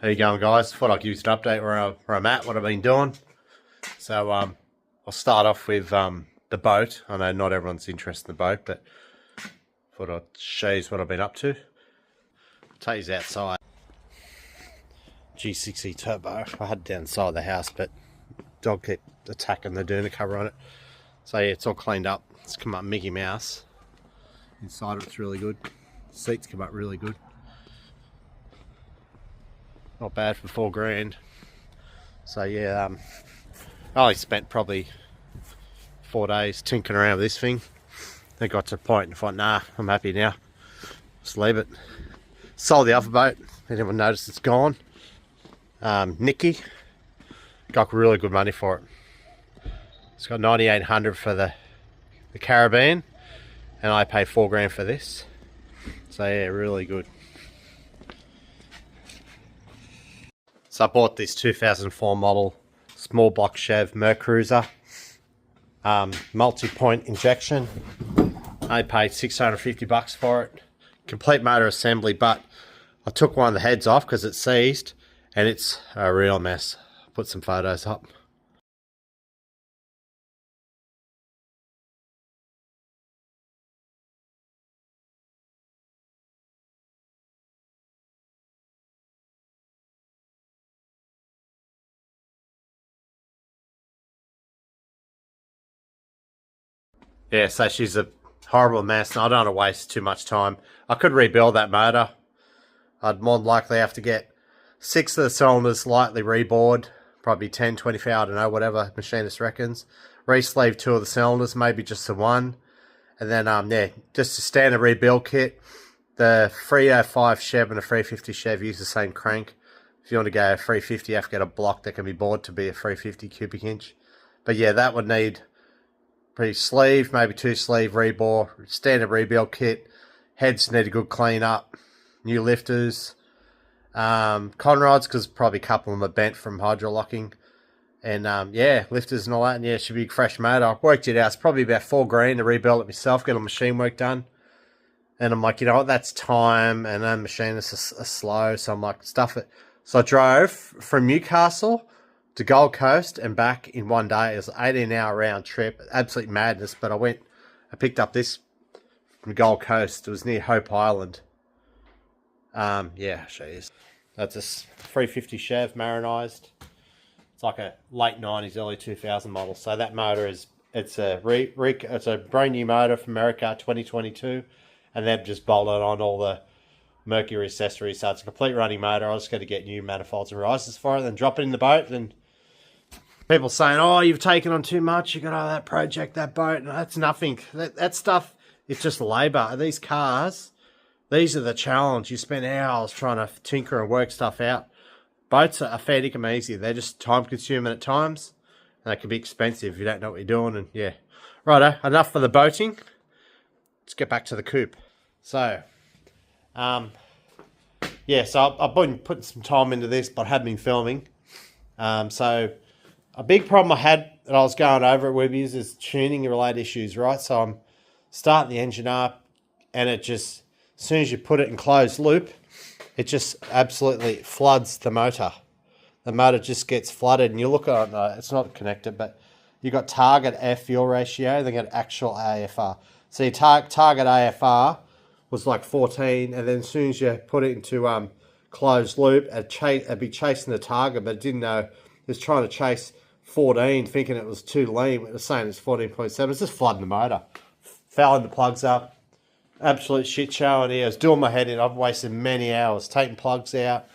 How you going, guys? Thought I'd give you an update where I'm at, what I've been doing. So I'll start off with the boat. I know not everyone's interested in the boat, but thought I'd show you what I've been up to. I'll take you outside. G60 turbo. I had it down the side of the house, but dog kept attacking the doona cover on it. So yeah, it's all cleaned up. It's come up Mickey Mouse. Inside of it's really good. Seats come up really good. Not bad for $4,000. So yeah, I only spent probably 4 days tinkering around with this thing. Then got to a point and thought, nah, I'm happy now. Just leave it. Sold the other boat. Anyone noticed it's gone? Nikki got really good money for it. It's got 9,800 for the Caribbean, and I paid $4,000 for this. So yeah, really good. So I bought this 2004 model small block Chev Mercruiser, multi-point injection. I paid 650 bucks for it. Complete motor assembly, but I took one of the heads off because it's seized and it's a real mess. Put some photos up. Yeah, so she's a horrible mess, and I don't want to waste too much time. I could rebuild that motor. I'd more than likely have to get 6 of the cylinders lightly rebored, probably 10, 25, I don't know, whatever machinist reckons. Re-sleeve 2 of the cylinders, maybe just the one. And then, yeah, just a standard rebuild kit. The 305 Chev and a 350 Chev use the same crank. If you want to go 350, you have to get a block that can be bored to be a 350 cubic inch. But yeah, that would need pretty sleeve, maybe 2 sleeve rebore, standard rebuild kit. Heads need a good clean up, new lifters, conrods, because probably a couple of them are bent from hydro locking, and yeah, lifters and all that. And yeah, it should be a fresh motor. I worked it out. It's probably about $4,000 to rebuild it myself, get all machine work done. And I'm like, you know what, that's time, and then machinists are slow, so I'm like, stuff it. So I drove from Newcastle to Gold Coast and back in one day. It was an 18-hour round trip. Absolute madness. But I picked up this from Gold Coast. It was near Hope Island. Yeah, I'll show you. That's a 350 Chev marinized. It's like a late 90s, early 2000 model. So that motor it's a brand new motor from America, 2022, and they've just bolted on all the Mercury accessories. So it's a complete running motor. I was going to get new manifolds and risers for it, then drop it in the boat. Then people saying, oh, you've taken on too much. You got that project, that boat. And that's nothing. That stuff, it's just labour. These cars, these are the challenge. You spend hours trying to tinker and work stuff out. Boats are fair dinkum easy. They're just time consuming at times. And they can be expensive if you don't know what you're doing. And yeah. Righto, enough for the boating. Let's get back to the coupe. So, yeah, so I've been putting some time into this, but I haven't been filming. So a big problem I had that I was going over it with is tuning related issues, right? So I'm starting the engine up, and it just, as soon as you put it in closed loop, it just absolutely floods the motor. The motor just gets flooded, and you look at it, no, it's not connected, but you got target F fuel ratio, then you got actual AFR. So your target AFR was like 14, and then as soon as you put it into closed loop, it'd be chasing the target, but it didn't know. It was trying to chase 14, thinking it was too lean. It was saying it's 14.7. It's just flooding the motor. Fouling the plugs up. Absolute shit show in here. I was doing my head in. I've wasted many hours taking plugs out,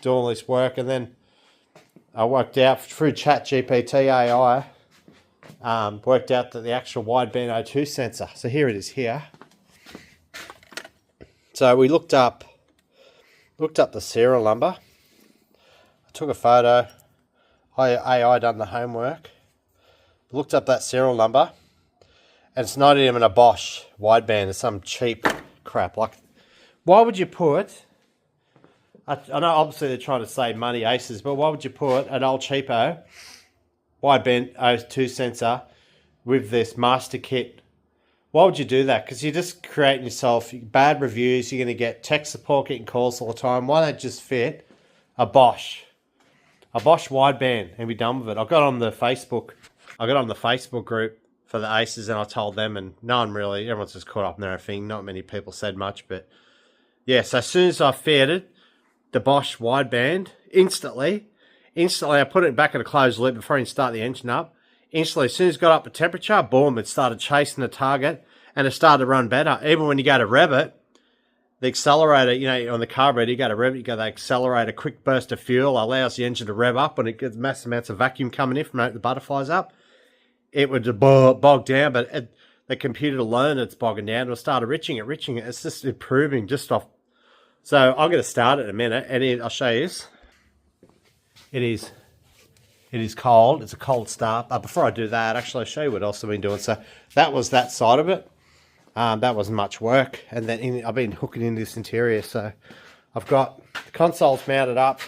doing all this work, and then I worked out through ChatGPT AI, worked out that the actual wideband O2 sensor. So here it is here. So we looked up the serial number. I took a photo. AI done the homework. Looked up that serial number, and it's not even a Bosch wideband. It's some cheap crap. Like, why would you put? I know obviously they're trying to save money, Aces, but why would you put an old cheapo wideband O2 sensor with this master kit? Why would you do that? Because you're just creating yourself bad reviews. You're going to get tech support getting calls all the time. Why don't just fit a Bosch wideband and be done with it. I got on the Facebook group for the Aces, and I told them, and no one really, everyone's just caught up in their own thing. Not many people said much, but yeah. So as soon as I fitted the Bosch wideband, instantly I put it back in a closed loop before I even start the engine up. Instantly, as soon as it got up to temperature, boom, it started chasing the target, and it started to run better. Even when you go to rev it, the accelerator, you know, on the carburetor, you go to rev it, you go to accelerate, a quick burst of fuel allows the engine to rev up when it gets massive amounts of vacuum coming in from the butterflies up. It would bog down, but the computer to learn it's bogging down. It'll start riching it. It's just improving just off. So I'm going to start it in a minute, and I'll show you this. It is cold. It's a cold start. But before I do that, actually, I'll show you what else I've been doing. So that was that side of it. That wasn't much work. And then I've been hooking into this interior. So I've got the consoles mounted up.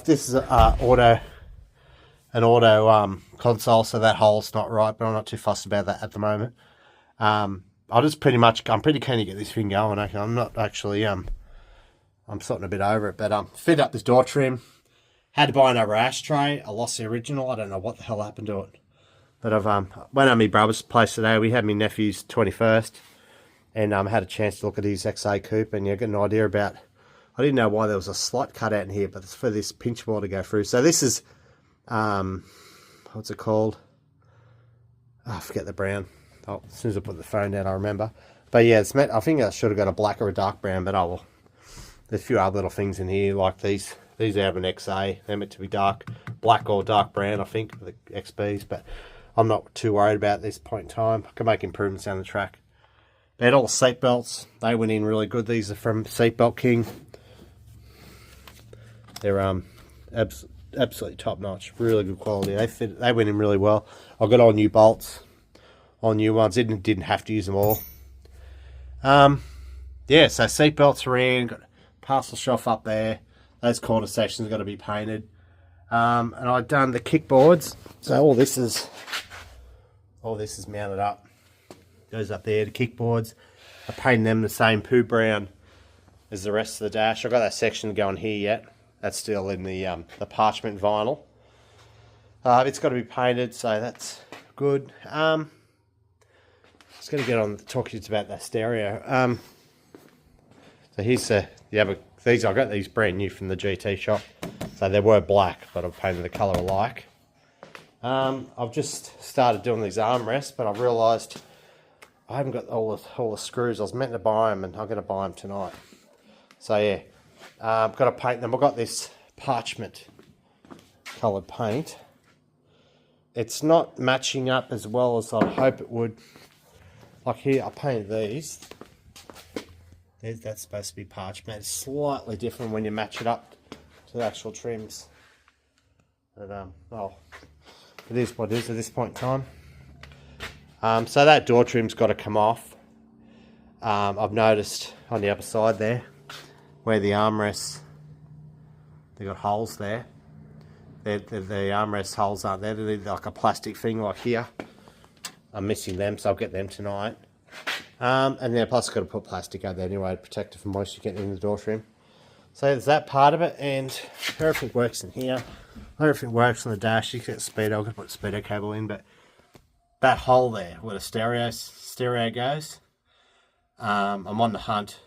This is an auto console, so that hole's not right, but I'm not too fussed about that at the moment. I'm pretty keen to get this thing going. I'm not actually, I'm starting a bit over it, but fit up this door trim. Had to buy another ashtray. I lost the original. I don't know what the hell happened to it. But I've went to my brother's place today. We had my nephew's 21st, and had a chance to look at his XA coupe, and you get an idea about. I didn't know why there was a slot cut out in here, but it's for this pinch ball to go through. So this is, what's it called? Oh, I forget the brand. Oh, as soon as I put the phone down, I remember. But yeah, it's meant. I think I should have got a black or a dark brown, but oh well. There's a few other little things in here like these. These have an XA. They're meant to be dark, black or dark brown, I think, for the XBs. But I'm not too worried about this point in time. I can make improvements down the track. But all the seat belts, they went in really good. These are from Seatbelt King. They're absolutely top notch, really good quality. They went in really well. I got all new bolts, all new ones. Didn't have to use them all. Yeah, so seat belts are in. Got a parcel shelf up there. Those corner sections got to be painted. And I've done the kickboards. So all this is mounted up. Goes up there. The kickboards. I painted them the same poo brown as the rest of the dash. I've got that section going here yet. That's still in the parchment vinyl. It's got to be painted, so that's good. Just going to get on talking about that stereo. So here's the other. I got these brand new from the GT shop. So they were black, but I've painted the colour alike. I've just started doing these armrests, but I've realised I haven't got all the screws. I was meant to buy them, and I'm going to buy them tonight. So yeah. I've got to paint them. I've got this parchment coloured paint. It's not matching up as well as I'd hope it would. Like here, I painted these. That's supposed to be parchment. It's slightly different when you match it up to the actual trims. But, it is what it is at this point in time. So that door trim's got to come off. I've noticed on the other side there, where the armrests, they got holes there. The armrest holes aren't there. They're like a plastic thing like here. I'm missing them, so I'll get them tonight. And then plus I've got to put plastic out there anyway to protect it from moisture getting in the door trim. So there's that part of it, and everything works in here. Everything works on the dash. You can get speedo. I'm going to put a speedo cable in, but that hole there where the stereo goes, I'm on the hunt.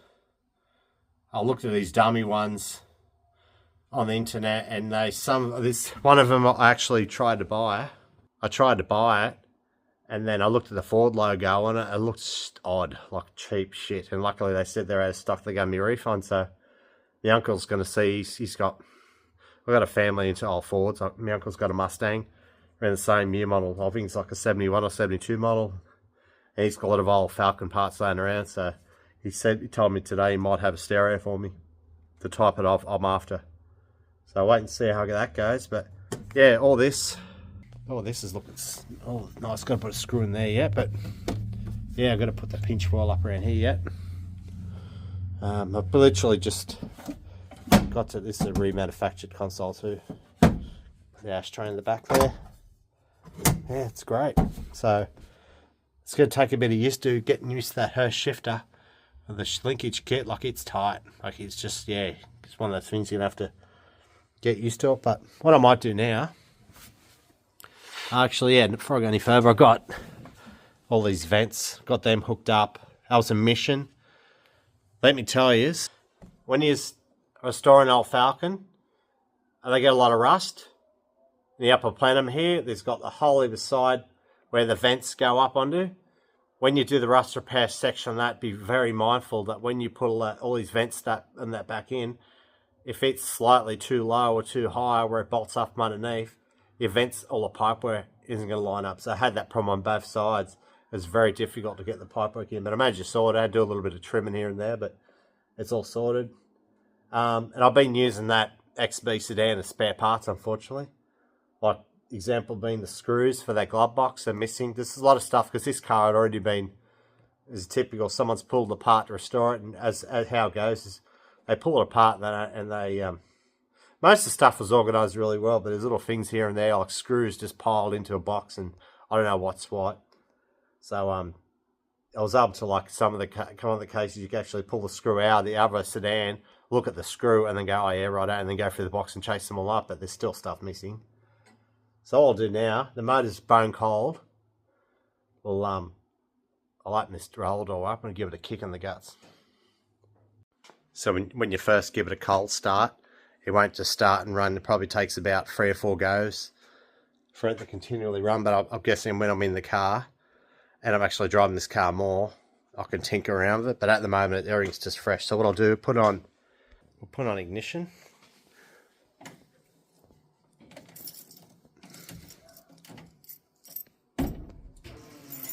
I looked at these dummy ones on the internet, and one of them I actually tried to buy. I tried to buy it, and then I looked at the Ford logo on it. It looked odd, like cheap shit. And luckily they said they're out of stock. They gave me a refund, so the uncle's going to see. I've got a family into old Fords. My uncle's got a Mustang, around the same year model. I think it's like a 71 or 72 model, and he's got a lot of old Falcon parts laying around, so he told me today he might have a stereo for me to type it off. I'm after. So I'll wait and see how that goes. But yeah, all this is looking nice. Got to put a screw in there yet, but yeah, I've got to put the pinch wheel up around here yet. I've literally just got to this is a remanufactured console too. The ashtray in the back there. Yeah, it's great. So it's going to take a bit of getting used to that Hurst shifter. The linkage kit, like it's tight. Like it's just, yeah, it's one of those things you're going to have to get used to it. But what I might do now, actually, yeah, before I go any further, I've got all these vents, got them hooked up. That was a mission. Let me tell you, when you're restoring an old Falcon, and they get a lot of rust, in the upper plenum here, there's got the hole either side where the vents go up onto. When you do the rust repair section on that, be very mindful that when you put all these vents and that back in, if it's slightly too low or too high where it bolts up from underneath, your vents, all the pipework isn't going to line up. So I had that problem on both sides. It was very difficult to get the pipework in, but I managed to sort it. I had to do a little bit of trimming here and there, but it's all sorted. And I've been using that XB sedan as spare parts, unfortunately. Like, example being the screws for that glove box are missing. This is a lot of stuff because this car had already been, is typical, someone's pulled apart to restore it, and as how it goes is they pull it apart and they most of the stuff was organised really well, but there's little things here and there like screws just piled into a box, and I don't know what's what. So I was able to, like, some of the cases you can actually pull the screw out of the other sedan, look at the screw, and then go, oh yeah, right, and then go through the box and chase them all up, but there's still stuff missing. So all I'll do now, the motor's bone cold. Well, I'll open this roller door up and give it a kick in the guts. So when you first give it a cold start, it won't just start and run. It probably takes about 3 or 4 goes for it to continually run. But I'm guessing when I'm in the car and I'm actually driving this car more, I can tinker around with it. But at the moment, everything's just fresh. So what I'll do, we'll put on ignition.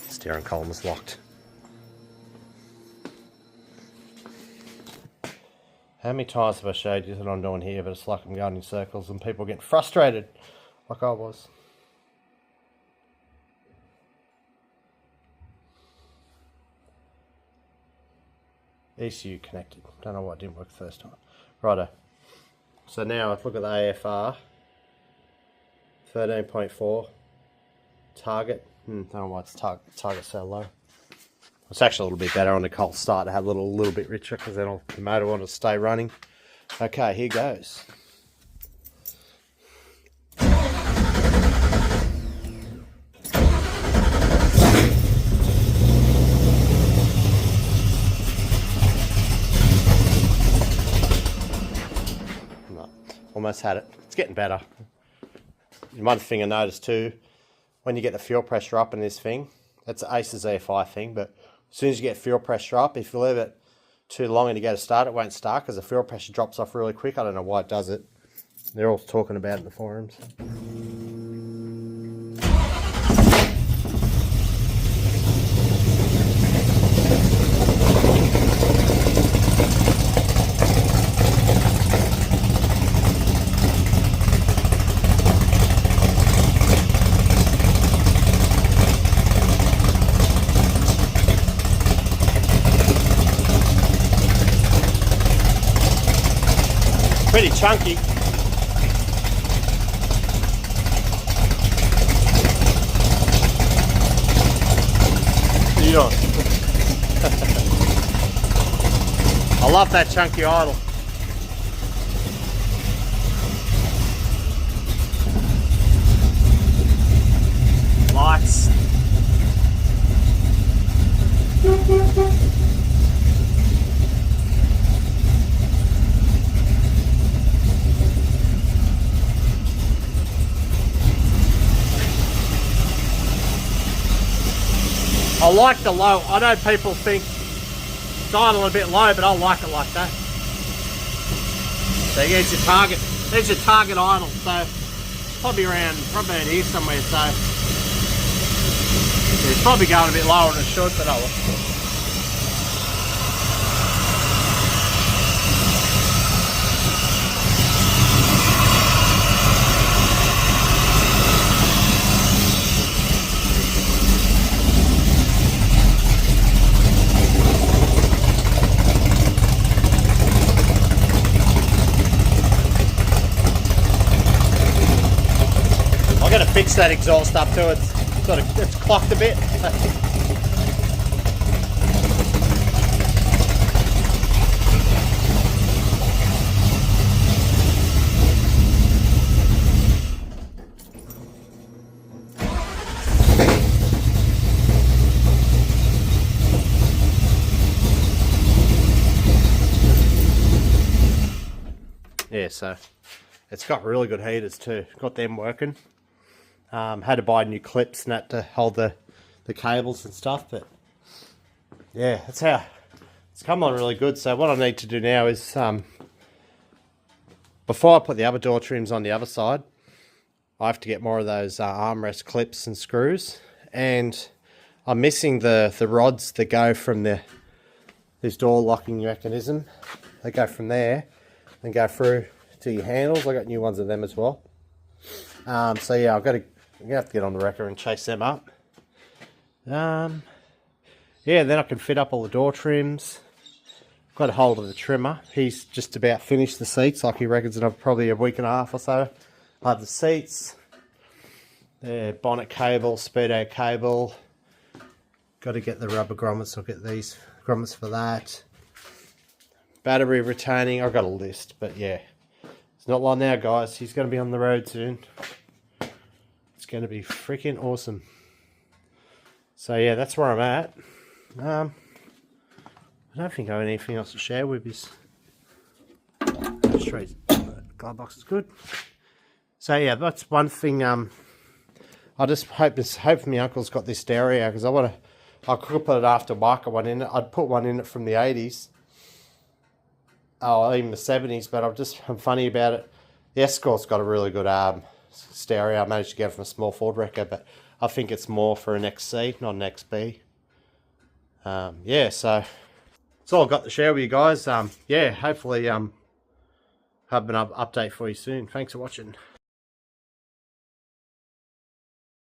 Steering column is locked. How many times have I showed you that I'm doing here, but it's like I'm going in circles and people get frustrated like I was. ECU connected. Don't know why it didn't work the first time. Righto. So now if I look at the AFR, 13.4, target. Don't know why it's target so low. It's actually a little bit better on the cold start to have a little bit richer, because then the motor will stay running. Okay, here goes. No, almost had it. It's getting better. One thing I noticed too, when you get the fuel pressure up in this thing, that's an ACES EFI thing, but as soon as you get fuel pressure up, if you leave it too long and you go to start, it won't start because the fuel pressure drops off really quick. I don't know why it does it. They're all talking about it in the forums. Pretty chunky. Yeah. I love that chunky idle. Lights. I like the low. I know people think it's idle a bit low, but I like it like that. So here's your target. There's your target idle. So it's probably around here somewhere. So it's probably going a bit lower than it should, but oh well. I'm going to fix that exhaust up too. It's clocked a bit. yeah, so it's got really good heaters too. Got them working. Had to buy new clips and that to hold the cables and stuff, but yeah, that's how it's come on really good. So what I need to do now is, before I put the other door trims on the other side, I have to get more of those armrest clips and screws, and I'm missing the rods that go from this door locking mechanism. They go from there and go through to your handles. I got new ones of them as well. So yeah, I'm gonna have to get on the wrecker and chase them up. Yeah, then I can fit up all the door trims. Got a hold of the trimmer. He's just about finished the seats. Like, he reckons in probably a week and a half or so. I have the seats, the bonnet cable, speedo cable. Got to get the rubber grommets. I'll get these grommets for that. Battery retaining. I've got a list, but yeah, it's not long now, guys. He's going to be on the road soon. It's going to be freaking awesome. So yeah, that's where I'm at. I don't think I have anything else to share with you. Straight glove box is good. So yeah, that's one thing. I just hope my uncle's got this stereo, because I could put it aftermarket one in it. I'd put one in it from the 80s. Oh, even the 70s, but I'm funny about it. The Escort's got a really good stereo. I managed to get it from a small Ford wrecker, but I think it's more for an XC, not an XB. Yeah, so that's all I've got to share with you guys. Yeah, hopefully have an update for you soon. Thanks for watching.